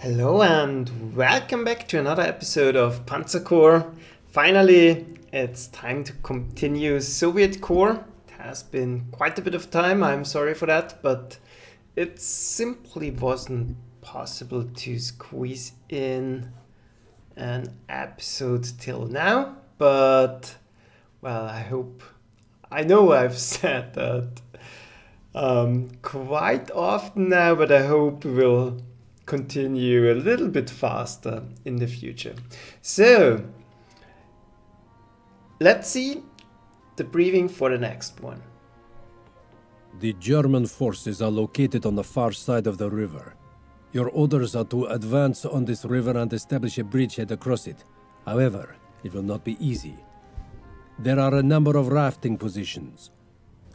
Hello and welcome back to another episode of Panzer Corps. Finally, it's time to continue Soviet Corps. It has been quite a bit of time, I'm sorry for that, but it simply wasn't possible to squeeze in an episode till now. But, well, I know I've said that quite often now, but I hope we will continue a little bit faster in the future. So let's see the briefing for the next one. The German forces are located on the far side of the river. Your orders are to advance on this river and establish a bridgehead across it. However, it will not be easy. There are a number of rafting positions.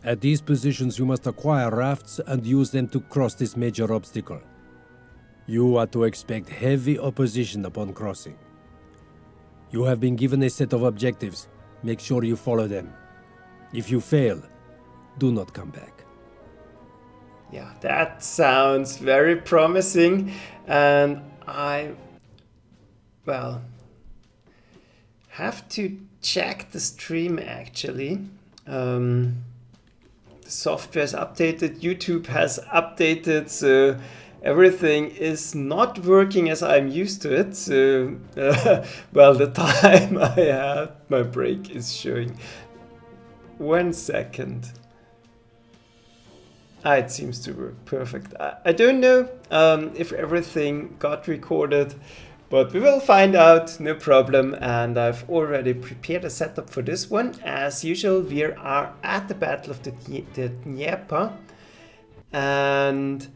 At these positions you must acquire rafts and use them to cross this major obstacle. You are to expect heavy opposition upon crossing. You have been given a set of objectives. Make sure you follow them. If you fail, do not come back. Yeah, that sounds very promising, and I have to check the stream actually. The software is updated, YouTube has updated, so everything is not working as I'm used to it. So, the time I had my break is showing. 1 second. It seems to work perfect. I don't know if everything got recorded, but we will find out, no problem. And I've already prepared a setup for this one. As usual, we are at the Battle of the Dnieper. And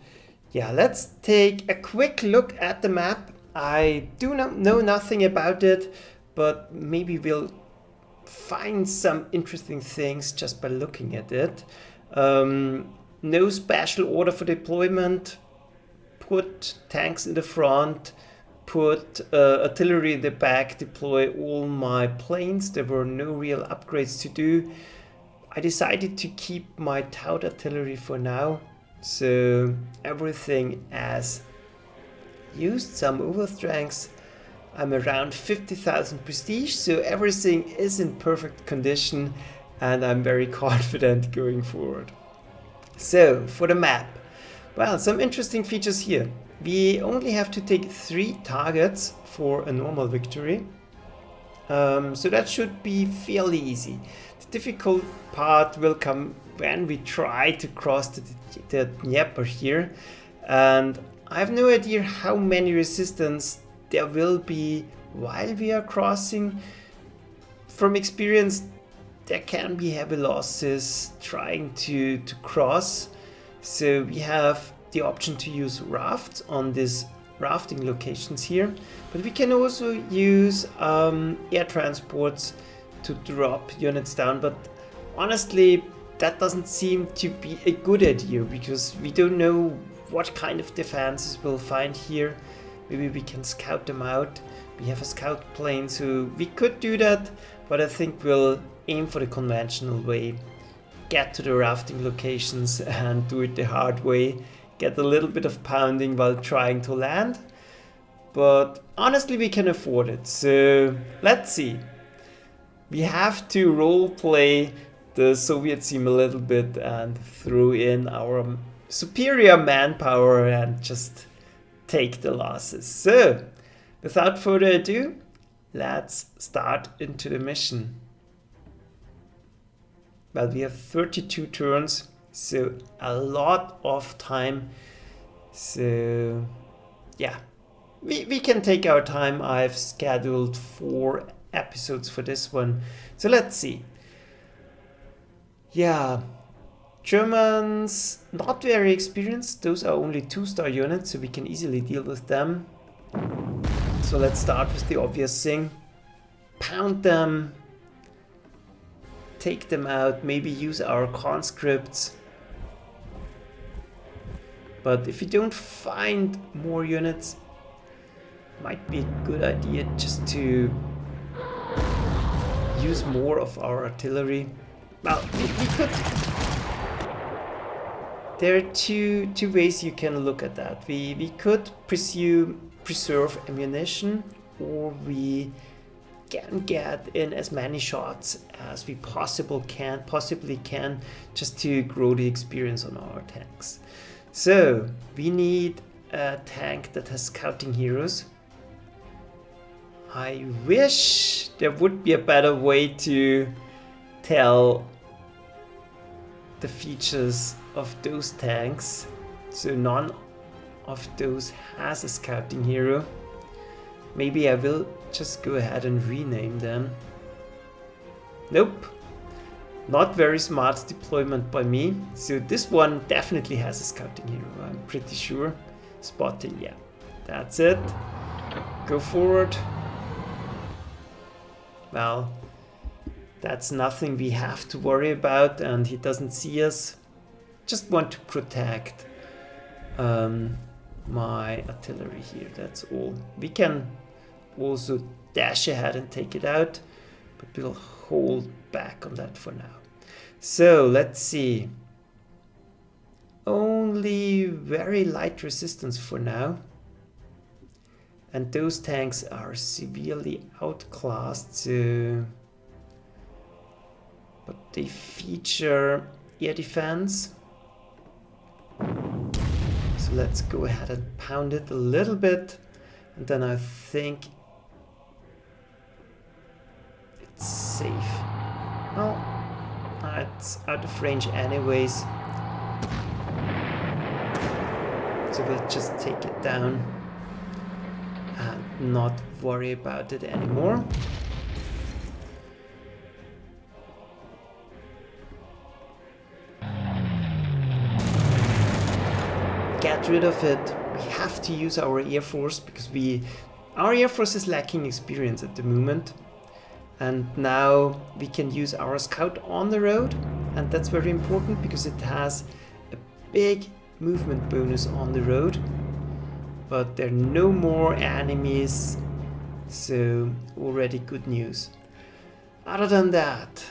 yeah, let's take a quick look at the map. I do not know nothing about it, but maybe we'll find some interesting things just by looking at it. No special order for deployment. Put tanks in the front, put artillery in the back, deploy all my planes. There were no real upgrades to do. I decided to keep my Tout artillery for now. So everything as used, some overstrengths. I'm around 50,000 prestige, so everything is in perfect condition and I'm very confident going forward. So for the map, well, some interesting features here. We only have to take 3 targets for a normal victory. So that should be fairly easy. The difficult part will come when we try to cross the Dnieper here, and I have no idea how many resistance there will be while we are crossing. From experience, there can be heavy losses trying to cross, so we have the option to use rafts on these rafting locations here, but we can also use air transports to drop units down, but honestly that doesn't seem to be a good idea because we don't know what kind of defenses we'll find here. Maybe we can scout them out. We have a scout plane, so we could do that, but I think we'll aim for the conventional way. Get to the rafting locations and do it the hard way. Get a little bit of pounding while trying to land. But honestly, we can afford it. So let's see. We have to role play the Soviet team a little bit and throw in our superior manpower and just take the losses. So without further ado, let's start into the mission. Well, we have 32 turns, so a lot of time. So yeah, we can take our time. I've scheduled 4 episodes for this one. So let's see. Yeah, Germans not very experienced. Those are only 2-star units, so we can easily deal with them. So let's start with the obvious thing. Pound them. Take them out. Maybe use our conscripts. But if you don't find more units, might be a good idea just to use more of our artillery. Well, we could There are two ways you can look at that. We could pursue preserve ammunition, or we can get in as many shots as we possibly can, just to grow the experience on our tanks. So we need a tank that has scouting heroes. I wish there would be a better way to tell the features of those tanks. So none of those has a scouting hero. Maybe I will just go ahead and rename them. Nope. Not very smart deployment by me. So this one definitely has a scouting hero, I'm pretty sure. Spotting, yeah. That's it. Go forward. Well, that's nothing we have to worry about, and he doesn't see us. Just want to protect my artillery here, that's all. We can also dash ahead and take it out, but we'll hold back on that for now. So let's see. Only very light resistance for now. And those tanks are severely outclassed, so... but they feature air defense. So let's go ahead and pound it a little bit, and then I think it's safe. Well, it's out of range anyways, so we'll just take it down and not worry about it anymore. Get rid of it. We have to use our Air Force because our Air Force is lacking experience at the moment. And now we can use our scout on the road, and that's very important because it has a big movement bonus on the road. But there are no more enemies, so already good news. Other than that,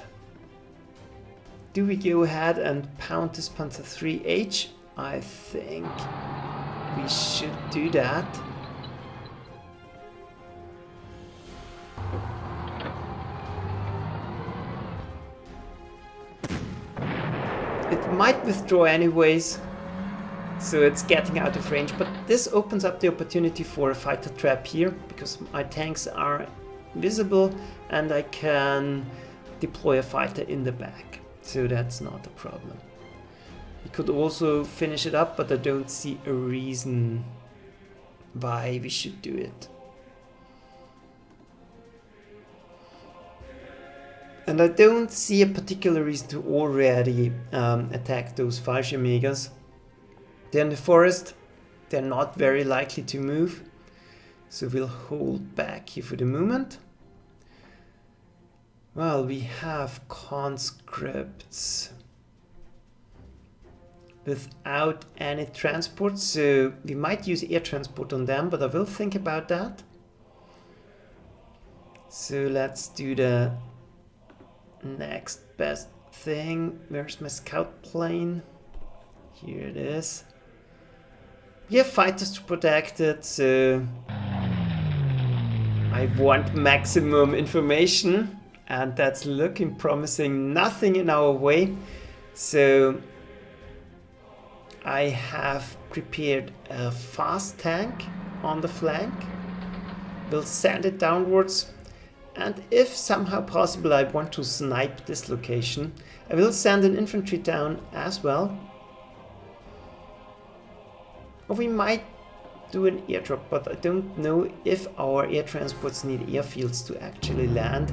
do we go ahead and pound this Panzer 3H? I think we should do that. It might withdraw anyways, so it's getting out of range, but this opens up the opportunity for a fighter trap here, because my tanks are visible and I can deploy a fighter in the back, so that's not a problem. We could also finish it up, but I don't see a reason why we should do it. And I don't see a particular reason to already attack those Fallschirmjägers. They're in the forest, they're not very likely to move, so we'll hold back here for the moment. Well, we have conscripts without any transport, so we might use air transport on them, but I will think about that. So let's do the next best thing. Where's my scout plane? Here it is. We have fighters to protect it, so I want maximum information, and that's looking promising. Nothing in our way, so I have prepared a fast tank on the flank. We'll send it downwards, and if somehow possible I want to snipe this location, I will send an infantry down as well. Or we might do an airdrop, but I don't know if our air transports need airfields to actually land.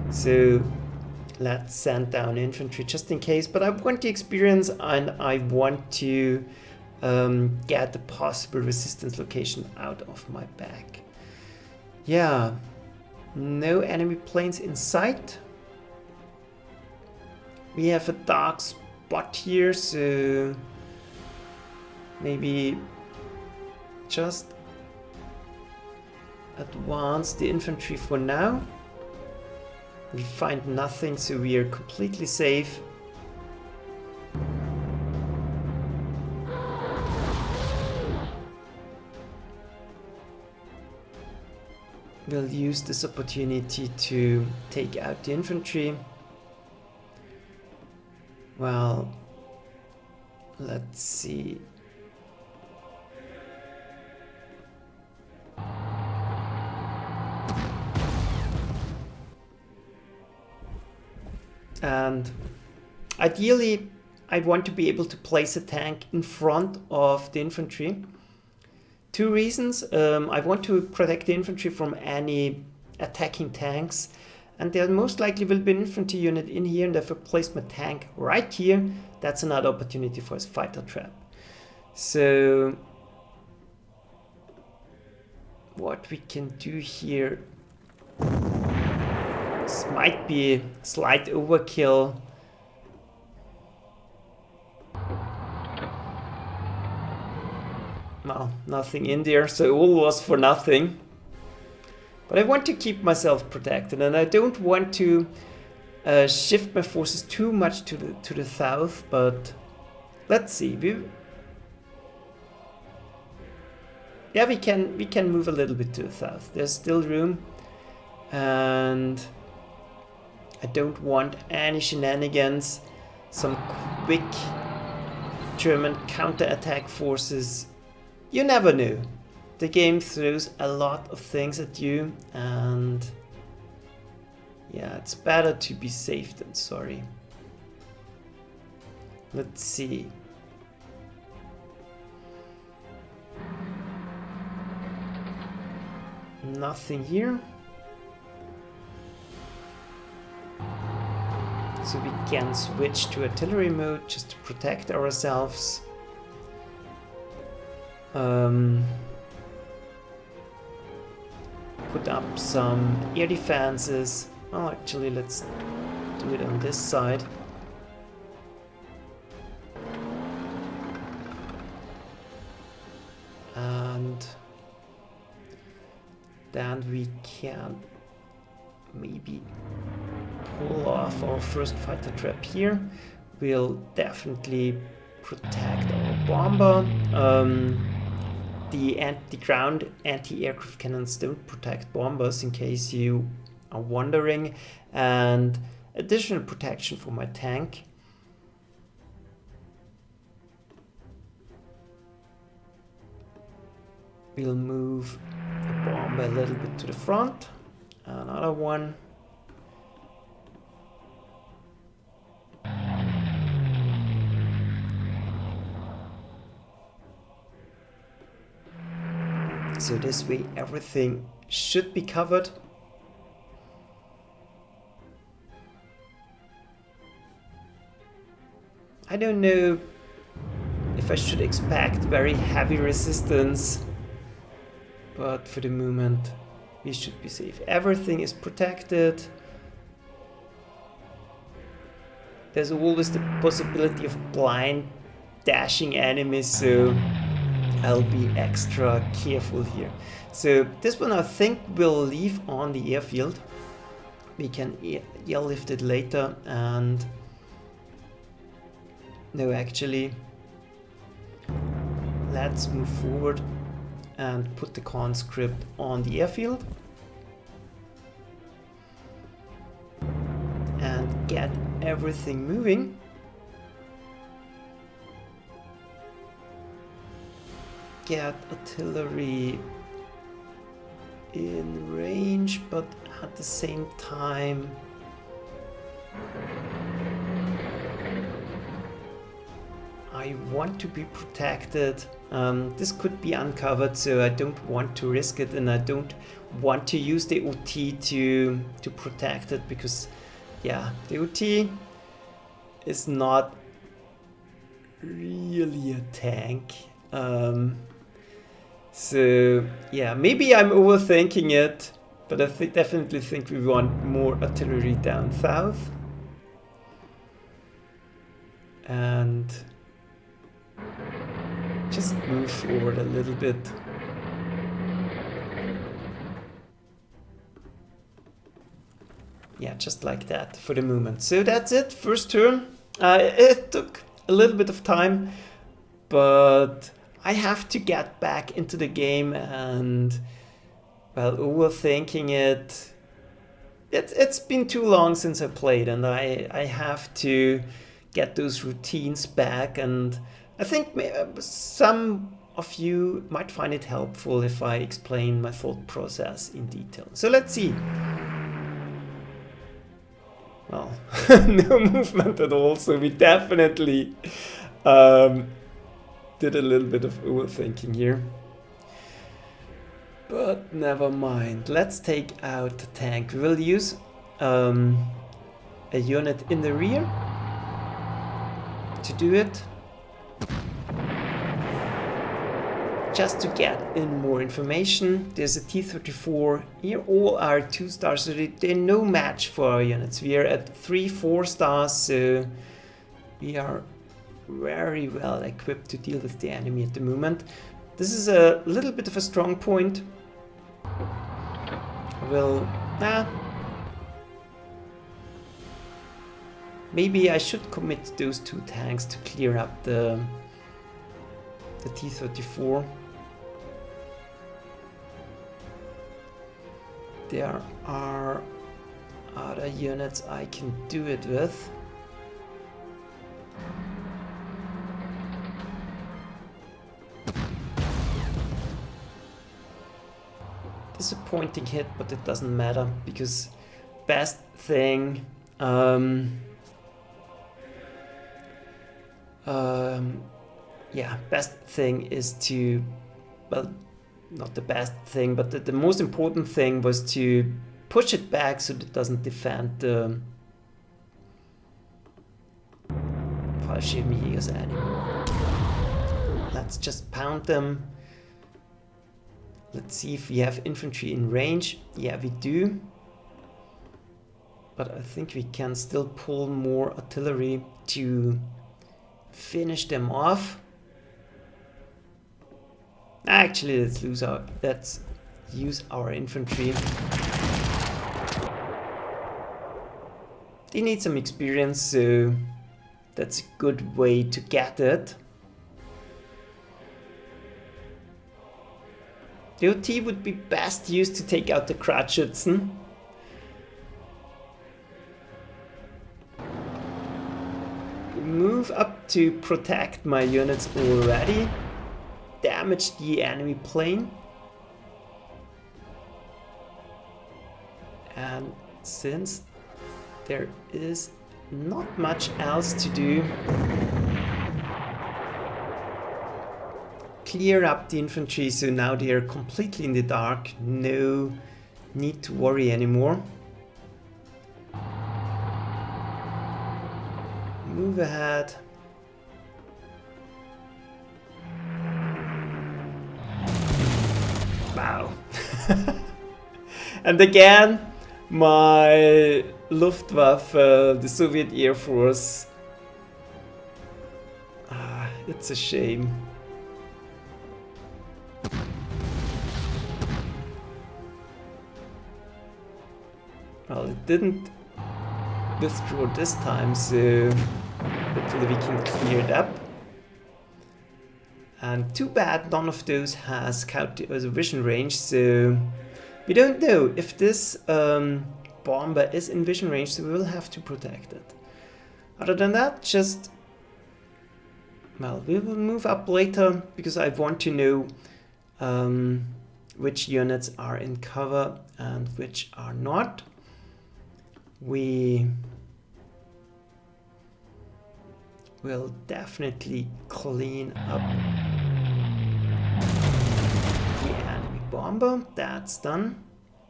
So let's send down infantry just in case, but I want the experience and I want to get the possible resistance location out of my back. Yeah, no enemy planes in sight. We have a dark spot here, so maybe just advance the infantry for now. We find nothing, so we are completely safe. We'll use this opportunity to take out the infantry. Well, let's see. And ideally, I want to be able to place a tank in front of the infantry. Two reasons. I want to protect the infantry from any attacking tanks, and there most likely will be an infantry unit in here, and if I place my tank right here, that's another opportunity for a fighter trap. So what we can do here, this might be slight overkill. Well, nothing in there, so all was for nothing. But I want to keep myself protected, and I don't want to shift my forces too much to the south. But let's see. We can move a little bit to the south. There's still room, and I don't want any shenanigans. Some quick German counterattack forces. You never know. The game throws a lot of things at you, and yeah, it's better to be safe than sorry. Let's see. Nothing here. So we can switch to artillery mode just to protect ourselves. Put up some air defenses. Oh, actually, let's do it on this side. And then we can maybe pull off our first fighter trap here. We'll definitely protect our bomber. The ground anti-aircraft cannons don't protect bombers, in case you are wondering, and additional protection for my tank. We'll move the bomber a little bit to the front. Another one. So this way everything should be covered. I don't know if I should expect very heavy resistance, but for the moment we should be safe. Everything is protected. There's always the possibility of blind dashing enemies, so I'll be extra careful here. So this one I think we'll leave on the airfield. We can airlift it later, and no, actually, let's move forward and put the conscript on the airfield and get everything moving. Get artillery in range, but at the same time I want to be protected. This could be uncovered, so I don't want to risk it, and I don't want to use the OT to protect it, because yeah, the OT is not really a tank. So yeah, maybe I'm overthinking it, but I definitely think we want more artillery down south. And just move forward a little bit. Yeah, just like that for the moment. So that's it, first turn. It took a little bit of time, but I have to get back into the game and well, overthinking it. It's been too long since I played, and I have to get those routines back, and I think some of you might find it helpful if I explain my thought process in detail. So let's see. Well, no movement at all, so we definitely did a little bit of overthinking here. But never mind. Let's take out the tank. We will use a unit in the rear to do it. Just to get in more information, there's a T-34. Here all are 2 stars, so they're no match for our units. We are at 3-4 stars, so we are very well equipped to deal with the enemy at the moment. This is a little bit of a strong point. Maybe I should commit those 2 tanks to clear up the T-34. There are other units I can do it with. Disappointing hit, but it doesn't matter because best thing best thing is to, well, not the best thing, but the most important thing was to push it back so that it doesn't defend the Fallschirmjägers anymore. Let's just pound them. Let's see if we have infantry in range. Yeah, we do. But I think we can still pull more artillery to finish them off. Actually, let's use our infantry. They need some experience, so that's a good way to get it. The OT would be best used to take out the Kratschützen. Move up to protect my units already. Damage the enemy plane. And since there is not much else to do, clear up the infantry, so now they are completely in the dark. No need to worry anymore. Move ahead. Wow. And again, my Luftwaffe, the Soviet Air Force. It's a shame. Well, it didn't withdraw this time, so hopefully we can clear it up. And too bad none of those has vision range, so we don't know if this bomber is in vision range, so we will have to protect it. Other than that, just, well, we will move up later because I want to know which units are in cover and which are not. We will definitely clean up the enemy bomber. That's done.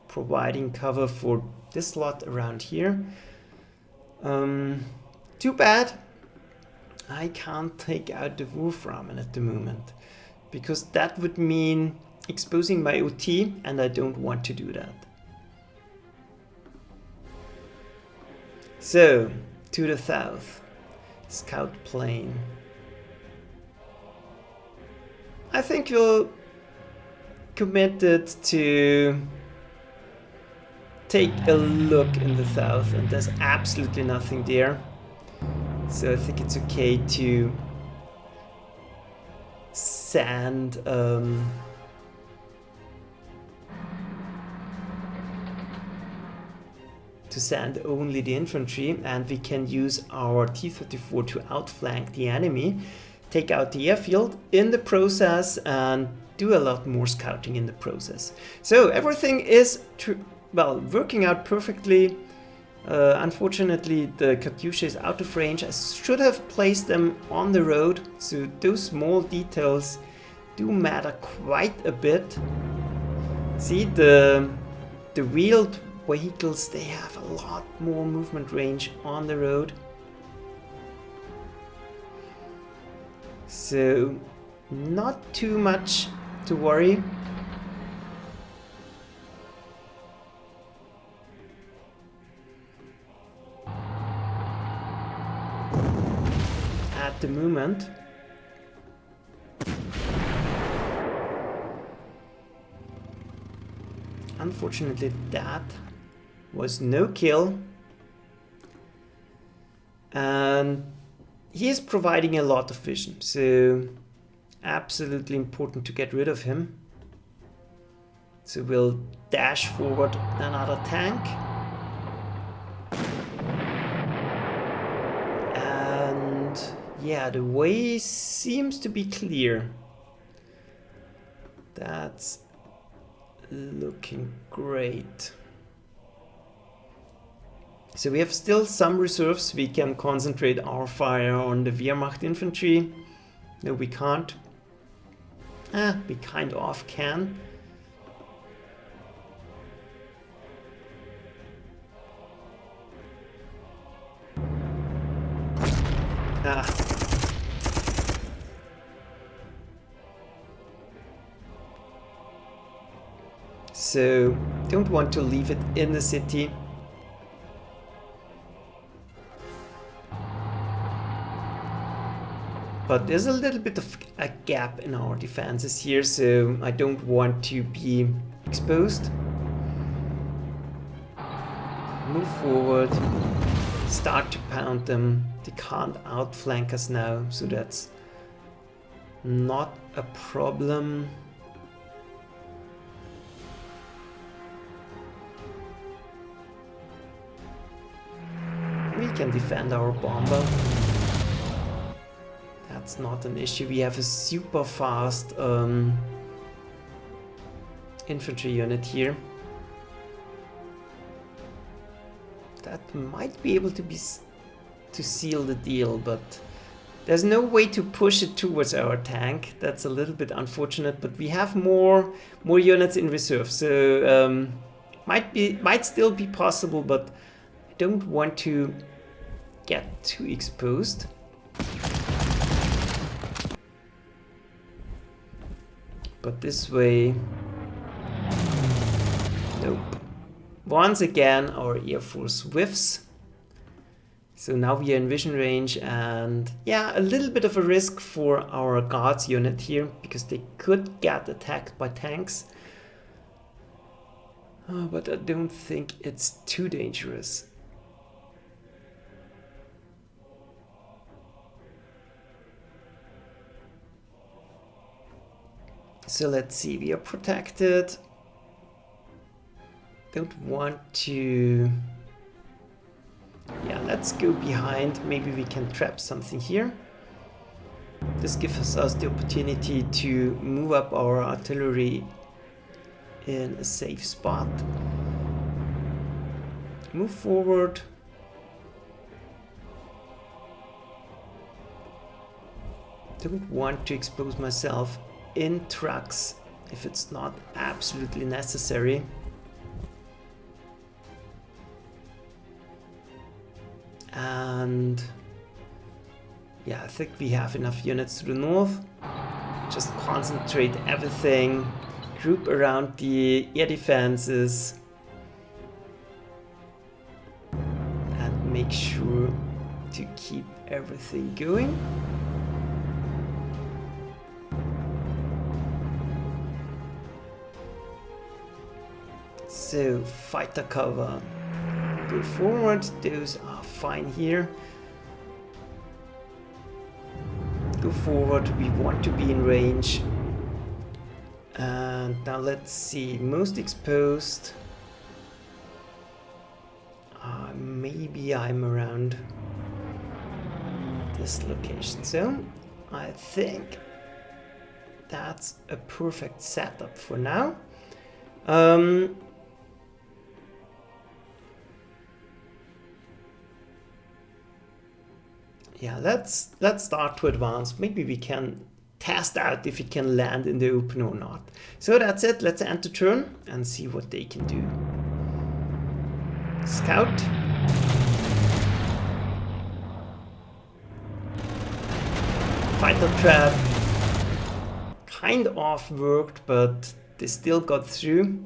Providing cover for this lot around here. Too bad I can't take out the Wolframen at the moment, because that would mean exposing my OT, and I don't want to do that. So, to the south, scout plane. I think we'll commit it to take a look in the south, and there's absolutely nothing there. So I think it's okay to send to send only the infantry, and we can use our T-34 to outflank the enemy, take out the airfield in the process, and do a lot more scouting in the process. So everything is working out perfectly. Unfortunately, the Katyusha is out of range. I should have placed them on the road, so those small details do matter quite a bit. See, the wheeled vehicles, they have a lot more movement range on the road. So not too much to worry. At the moment. Unfortunately, that was no kill. And he is providing a lot of vision, so absolutely important to get rid of him. So we'll dash forward another tank. And yeah, the way seems to be clear. That's looking great. So we have still some reserves. We can concentrate our fire on the Wehrmacht infantry. No, we can't. We kind of can. So don't want to leave it in the city. But there's a little bit of a gap in our defenses here, so I don't want to be exposed. Move forward, start to pound them. They can't outflank us now, so that's not a problem. We can defend our bomber. That's not an issue. We have a super fast infantry unit here. That might be able to seal the deal, but there's no way to push it towards our tank. That's a little bit unfortunate, but we have more units in reserve, so might still be possible, but I don't want to get too exposed. But this way, nope. Once again, our Air Force whiffs. So now we are in vision range, and yeah, a little bit of a risk for our guards unit here, because they could get attacked by tanks. But I don't think it's too dangerous. So let's see, we are protected. Don't want to... Yeah, let's go behind. Maybe we can trap something here. This gives us the opportunity to move up our artillery in a safe spot. Move forward. Don't want to expose myself in trucks if it's not absolutely necessary. And yeah, I think we have enough units to the north. Just concentrate everything, group around the air defenses, and make sure to keep everything going. So, fighter cover. Go forward, those are fine here. Go forward, we want to be in range. And now let's see, most exposed. Maybe I'm around this location. So I think that's a perfect setup for now. Yeah, let's start to advance. Maybe we can test out if we can land in the open or not. So that's it. Let's enter turn and see what they can do. Scout. Fighter trap. Kind of worked, but they still got through.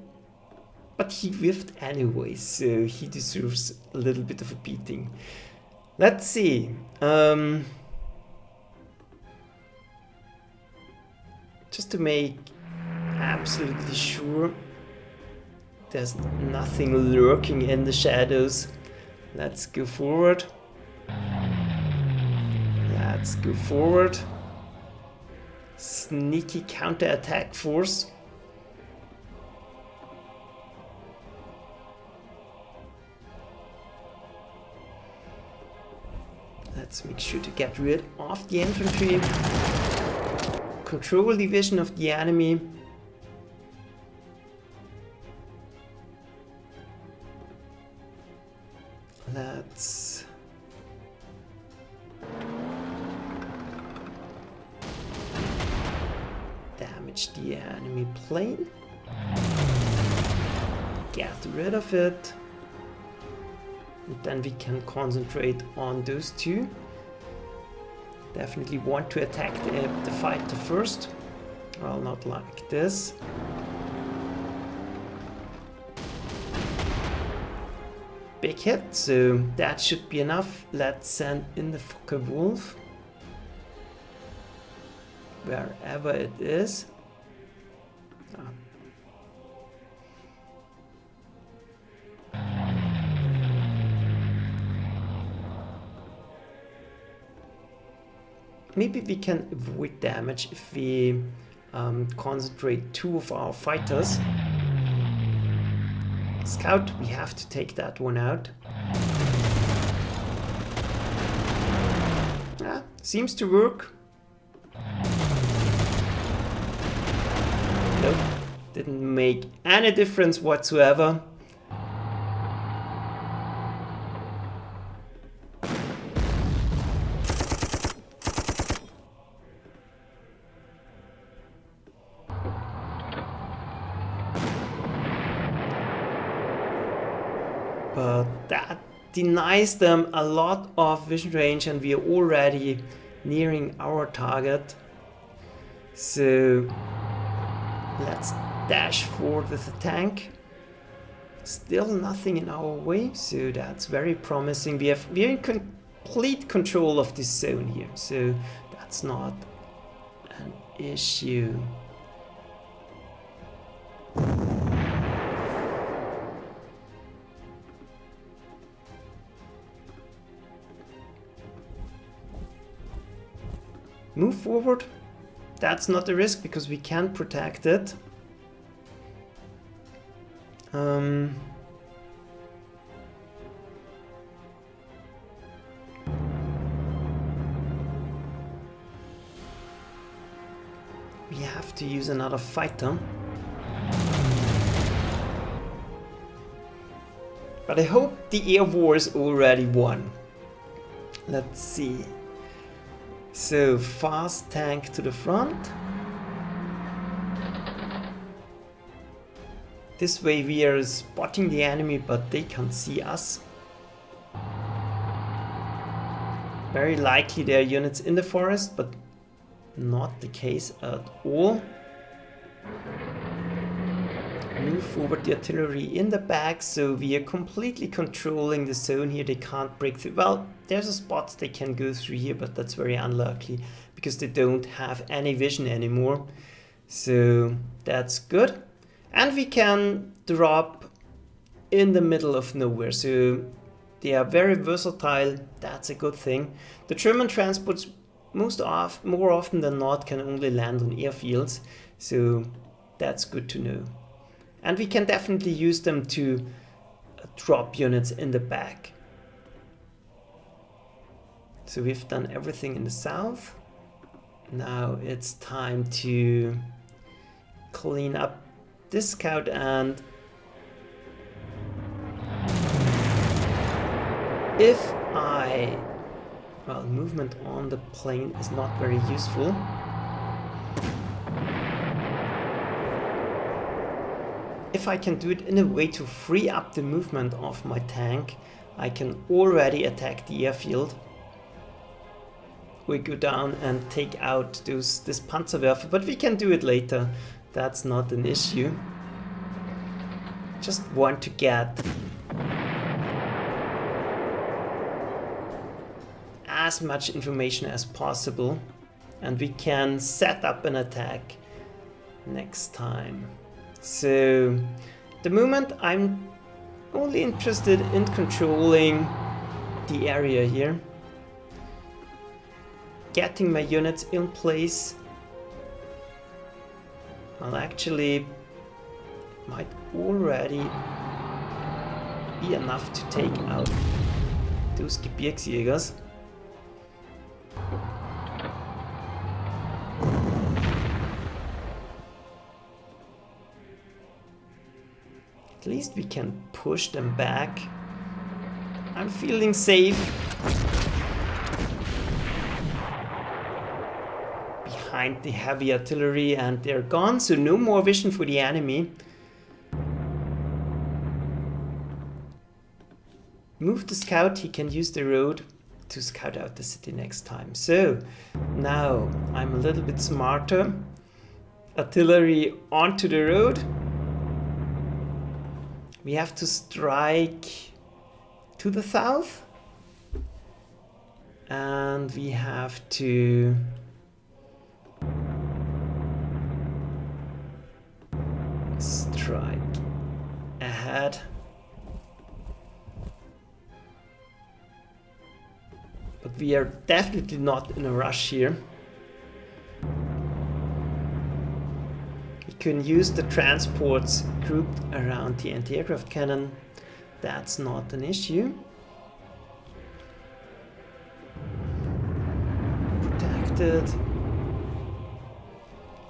But he whiffed anyway, so he deserves a little bit of a beating. Let's see. Just to make absolutely sure there's nothing lurking in the shadows. Let's go forward. Let's go forward. Sneaky counter-attack force. Let's make sure to get rid of the infantry. Control the vision of the enemy. Let's damage the enemy plane. Get rid of it. And then we can concentrate on those two. Definitely want to attack the fighter first. Well, not like this. Big hit, so that should be enough. Let's send in the Fokker Wolf. Wherever it is. Maybe we can avoid damage if we concentrate two of our fighters. Scout, we have to take that one out. Seems to work. Nope, didn't make any difference whatsoever. But that denies them a lot of vision range, and we are already nearing our target. So let's dash forward with the tank. Still nothing in our way, so that's very promising. We're in complete control of this zone here, so that's not an issue. Move forward. That's not a risk because we can protect it. We have to use another fighter. But I hope the air war is already won. Let's see. So, fast tank to the front. This way we are spotting the enemy, but they can't see us. Very likely there are units in the forest, but not the case at all. Move forward the artillery in the back, so we are completely controlling the zone here. They can't break through. Well, there's a spot they can go through here, but that's very unlikely because they don't have any vision anymore. So that's good. And we can drop in the middle of nowhere, so they are very versatile. That's a good thing. The German transports more often than not can only land on airfields, so that's good to know. And we can definitely use them to drop units in the back. So we've done everything in the south. Now it's time to clean up this scout, and if well, movement on the plane is not very useful. If I can do it in a way to free up the movement of my tank, I can already attack the airfield. We go down and take out this Panzerwerfer, but we can do it later. That's not an issue. Just want to get as much information as possible, and we can set up an attack next time. So at the moment I'm only interested in controlling the area here, getting my units in place. Well, actually might already be enough to take out those Gebirgsjägers. At least we can push them back. I'm feeling safe behind the heavy artillery, and they're gone, so no more vision for the enemy. Move the scout, he can use the road to scout out the city next time. So now I'm a little bit smarter. Artillery onto the road. We have to strike to the south, and we have to strike ahead. But we are definitely not in a rush here. We can use the transports grouped around the anti-aircraft cannon. That's not an issue. Protected.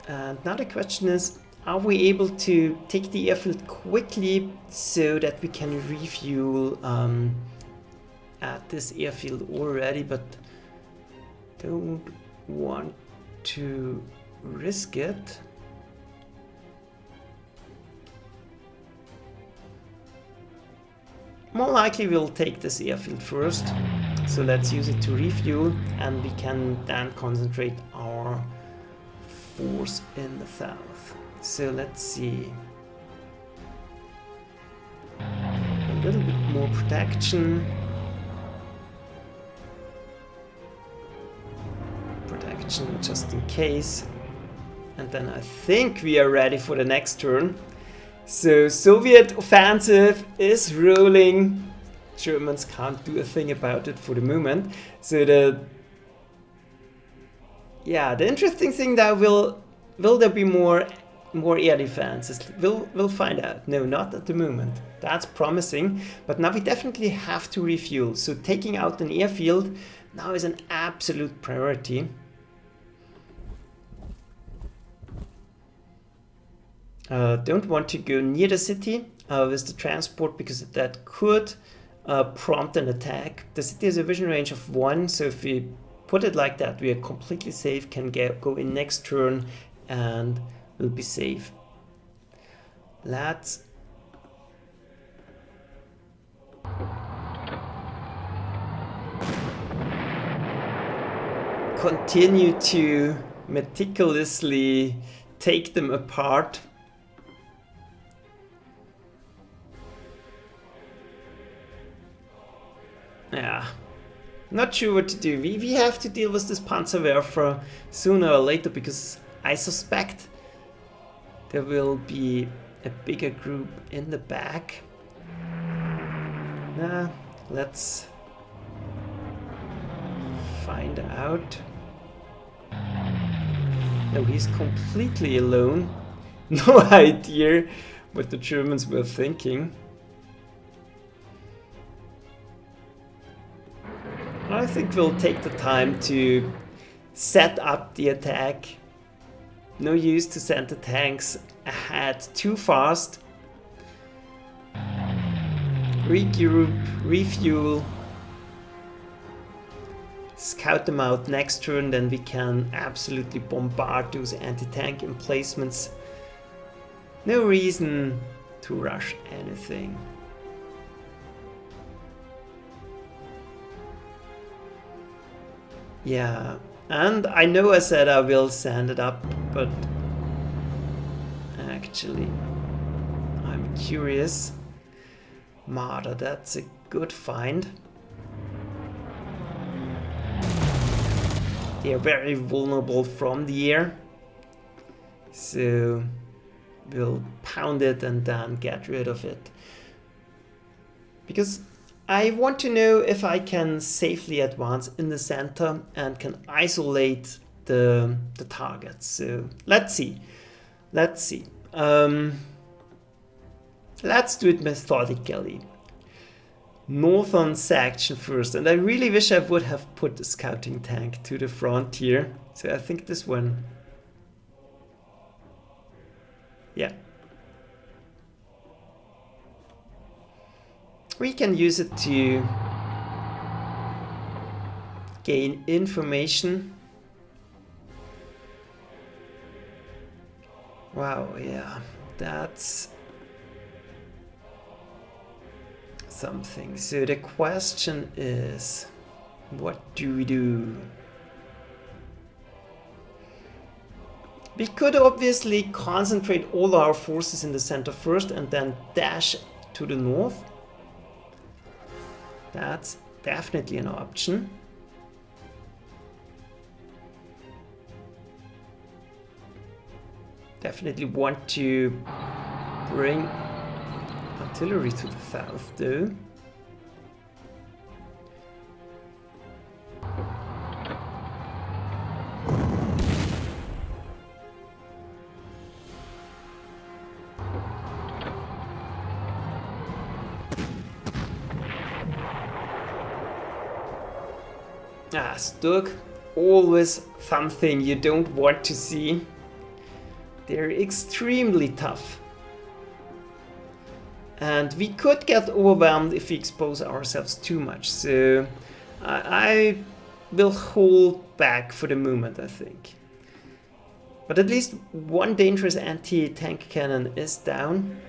And now the question is, are we able to take the airfield quickly so that we can refuel at this airfield already, but don't want to risk it. More likely we'll take this airfield first, so let's use it to refuel, and we can then concentrate our force in the south. So let's see. A little bit more protection. Just in case, and then I think we are ready for the next turn. So Soviet offensive is rolling. Germans can't do a thing about it for the moment. So the interesting thing now, will there be more air defenses? We'll find out. No, not at the moment. That's promising, but now we definitely have to refuel. So taking out an airfield now is an absolute priority. Don't want to go near the city with the transport, because that could prompt an attack. The city has a vision range of 1, so if we put it like that, we are completely safe, can go in next turn and we'll be safe. Let's continue to meticulously take them apart. Yeah, not sure what to do. We have to deal with this Panzerwerfer sooner or later, because I suspect there will be a bigger group in the back. Let's find out. No, he's completely alone. No idea what the Germans were thinking. I think we'll take the time to set up the attack. No use to send the tanks ahead too fast. Regroup, refuel, scout them out next turn, then we can absolutely bombard those anti-tank emplacements. No reason to rush anything. Yeah, and I know I said I will sand it up, but actually I'm curious. Marder, that's a good find. They are very vulnerable from the air, so we'll pound it and then get rid of it. Because I want to know if I can safely advance in the center and can isolate the targets. So let's see. Let's see. Let's do it methodically. Northern section first, and I really wish I would have put the scouting tank to the front here. So I think this one. Yeah. We can use it to gain information. Wow, yeah, that's something. So the question is, what do we do? We could obviously concentrate all our forces in the center first and then dash to the north. That's definitely an option. Definitely want to bring artillery to the south though. Ah, Stuk, always something you don't want to see. They're extremely tough. And we could get overwhelmed if we expose ourselves too much. So I will hold back for the moment, I think. But at least one dangerous anti-tank cannon is down.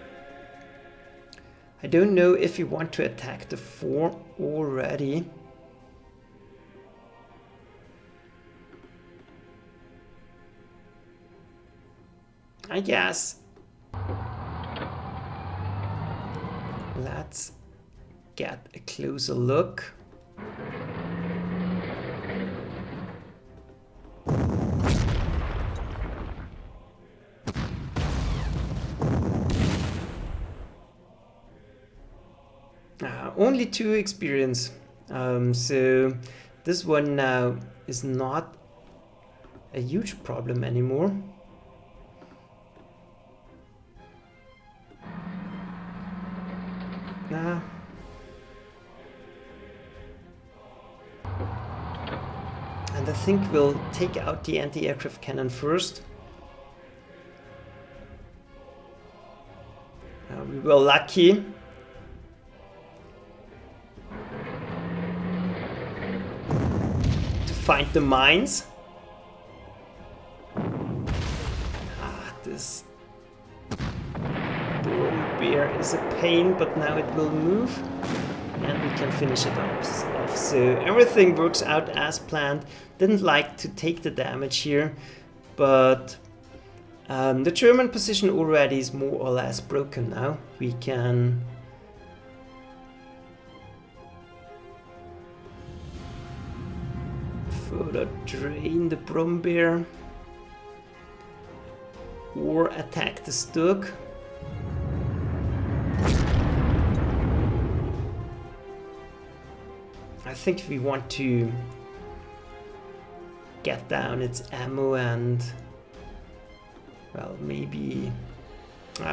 I don't know if we want to attack the 4 already. I guess. Let's get a closer look. Only 2 experience. So this one now is not a huge problem anymore. Nah. And I think we'll take out the anti-aircraft cannon first. We were lucky. To find the mines. This bear is a pain, but now it will move and we can finish it off. So everything works out as planned. Didn't like to take the damage here, but the German position already is more or less broken now. We can further drain the Brombeer or attack the Stuk. I think we want to get down its ammo and, well, maybe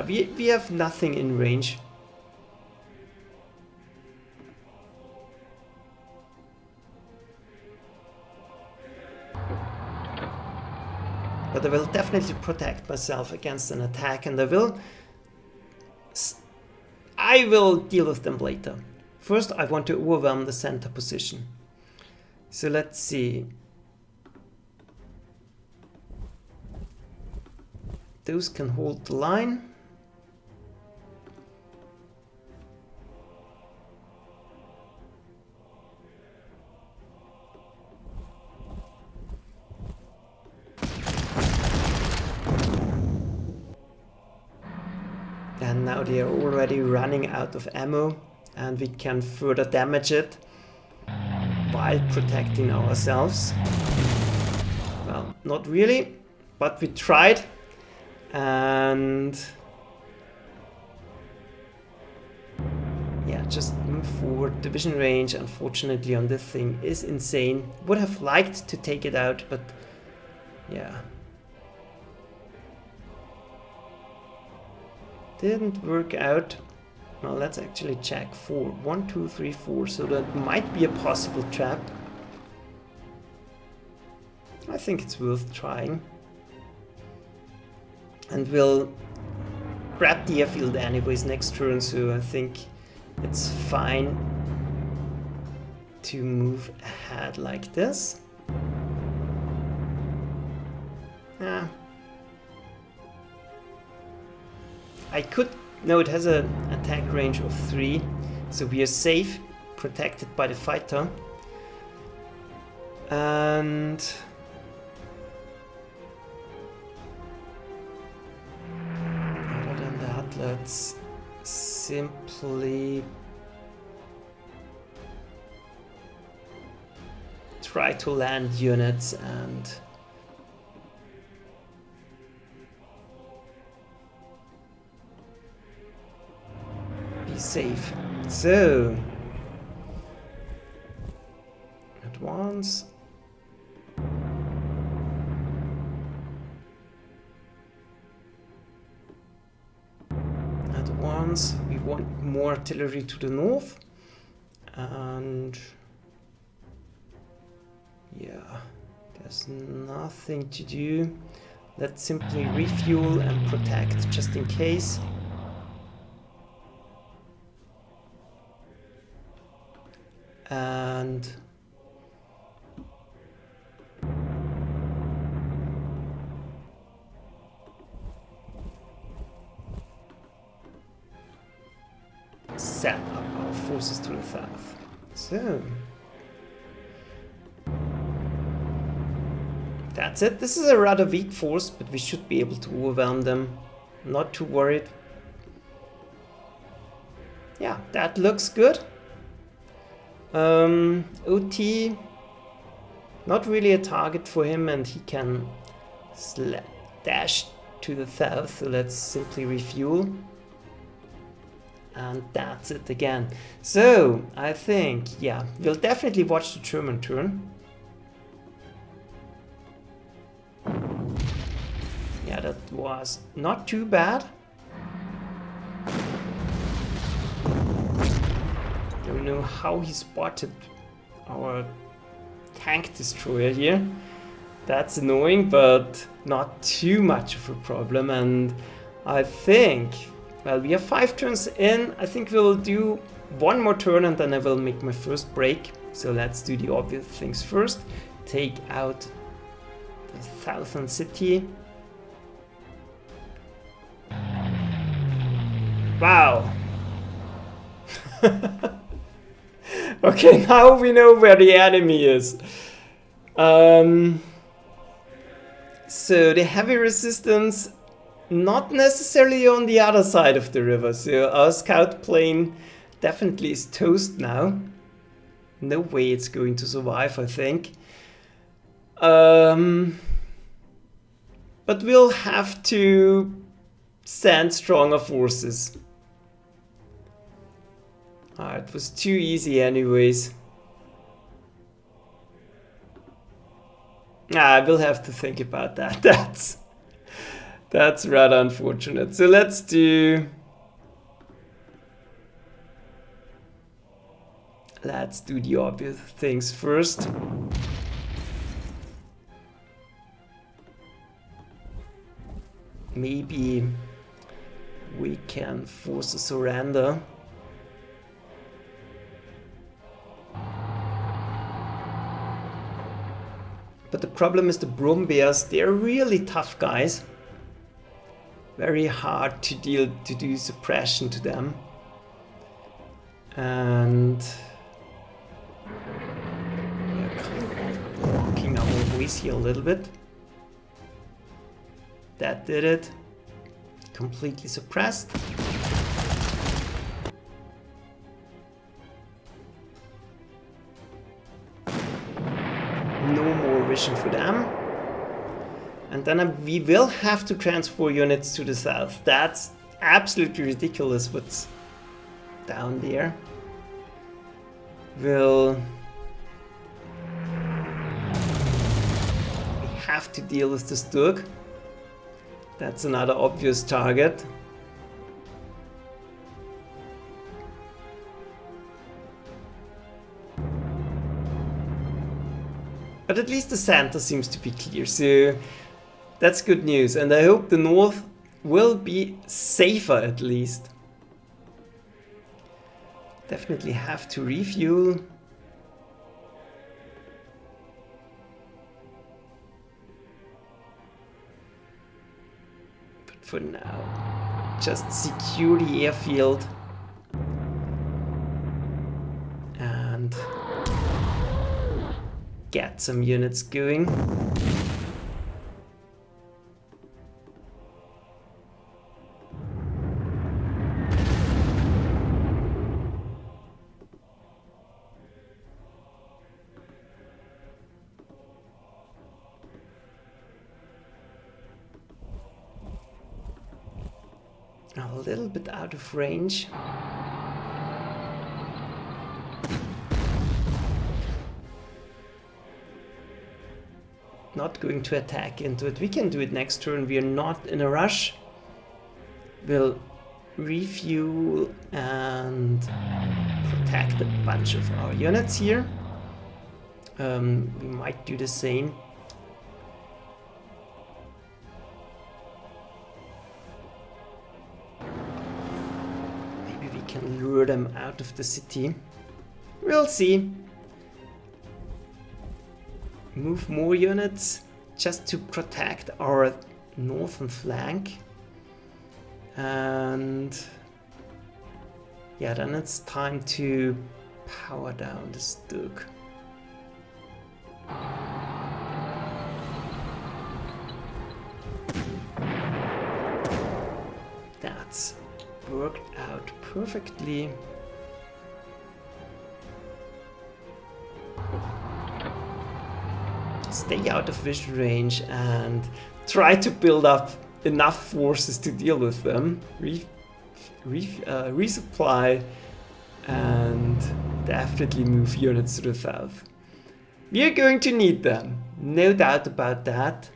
we have nothing in range. but I will definitely protect myself against an attack, and I will deal with them later. First, I want to overwhelm the center position. So let's see. Those can hold the line. And now they are already running out of ammo, and we can further damage it while protecting ourselves. Well, not really, but we tried. And yeah, just move forward. The vision range, unfortunately, on this thing is insane. Would have liked to take it out, but yeah. Didn't work out. Well, let's actually check. 4. 1, 2, 3, 4. So that might be a possible trap. I think it's worth trying. And we'll grab the airfield anyways next turn, so I think it's fine to move ahead like this. Yeah. I could... No, it has an attack range of 3, so we are safe, protected by the fighter. And... other than that, let's simply try to land units and be safe. So, advance. Advance. We want more artillery to the north. And yeah, there's nothing to do. Let's simply refuel and protect just in case. And set up our forces to the south. So that's it. This is a rather weak force, but we should be able to overwhelm them. Not too worried. Yeah, that looks good. OT, not really a target for him, and he can dash to the south, so let's simply refuel. And that's it again. So, I think, yeah, we'll definitely watch the German turn. Yeah, that was not too bad. Don't know how he spotted our tank destroyer here. That's annoying, but not too much of a problem. And I think, well, we have 5 turns in. I think we'll do one more turn and then I will make my first break. So let's do the obvious things first. Take out the southern city. Wow. Okay, now we know where the enemy is. So the heavy resistance, not necessarily on the other side of the river. So our scout plane definitely is toast now. No way it's going to survive, I think. But we'll have to send stronger forces. It was too easy anyways. I will have to think about that. That's rather unfortunate. So let's do the obvious things first. maybe we can force a surrender. But the problem is the Brumbears, they're really tough guys. Very hard to do suppression to them. And we're kind of blocking our ways here a little bit. That did it. Completely suppressed. No more vision for them. And then we will have to transfer units to the south. That's absolutely ridiculous what's down there. We have to deal with the Sturk. That's another obvious target. But at least the center seems to be clear, so that's good news. And I hope the north will be safer at least. Definitely have to refuel. But for now, just secure the airfield. And get some units going. A little bit out of range. Not going to attack into it. We can do it next turn. We are not in a rush. We'll refuel and protect a bunch of our units here. We might do the same. Maybe we can lure them out of the city. We'll see. Move more units just to protect our northern flank. And yeah, then it's time to power down the Stuk. That's worked out perfectly. Stay out of vision range and try to build up enough forces to deal with them. Resupply and definitely move units to the south. We are going to need them, no doubt about that.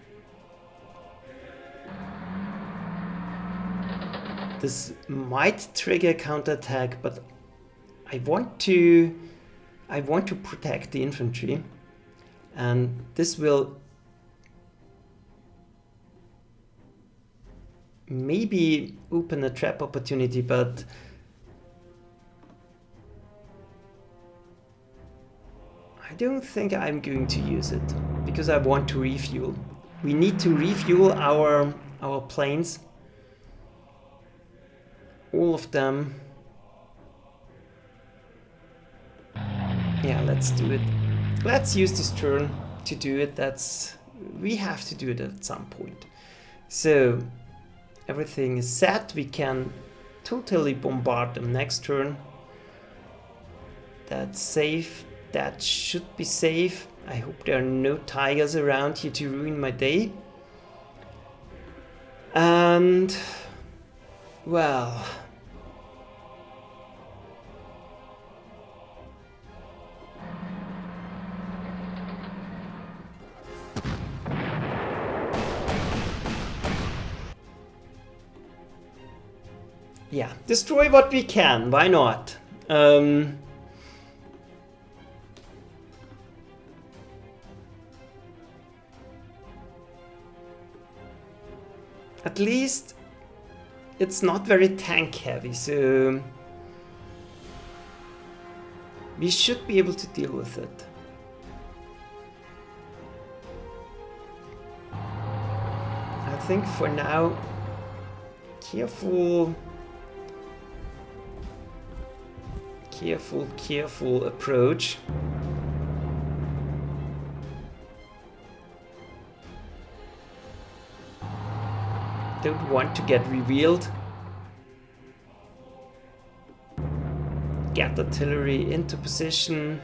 This might trigger counterattack, but I want to protect the infantry. And this will maybe open a trap opportunity, but I don't think I'm going to use it because I want to refuel. We need to refuel our planes. All of them. Yeah, let's do it. Let's use this turn to do it. We have to do it at some point. So everything is set. We can totally bombard them next turn. That's safe. That should be safe. I hope there are no tigers around here to ruin my day. And well, yeah, destroy what we can, why not? at least it's not very tank heavy, so we should be able to deal with it. I think for now, careful approach. Don't want to get revealed. Get artillery into position.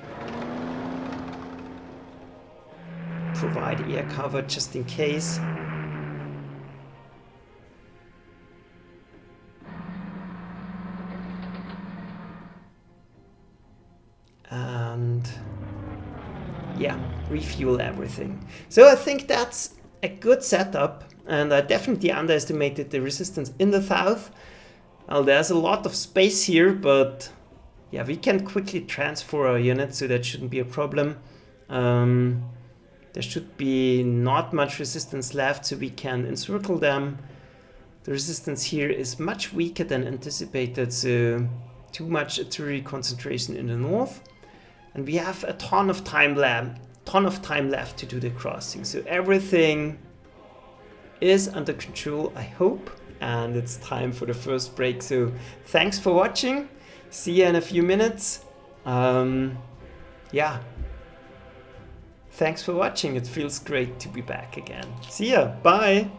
Provide air cover just in case. And yeah, refuel everything. So I think that's a good setup, and I definitely underestimated the resistance in the south. Well, there's a lot of space here, but yeah, we can quickly transfer our units, so that shouldn't be a problem. There should be not much resistance left, so we can encircle them. The resistance here is much weaker than anticipated, so too much artillery concentration in the north. And we have a ton of time left to do the crossing. So everything is under control, I hope. And it's time for the first break. So thanks for watching. See you in a few minutes. Yeah. Thanks for watching. It feels great to be back again. See ya. Bye.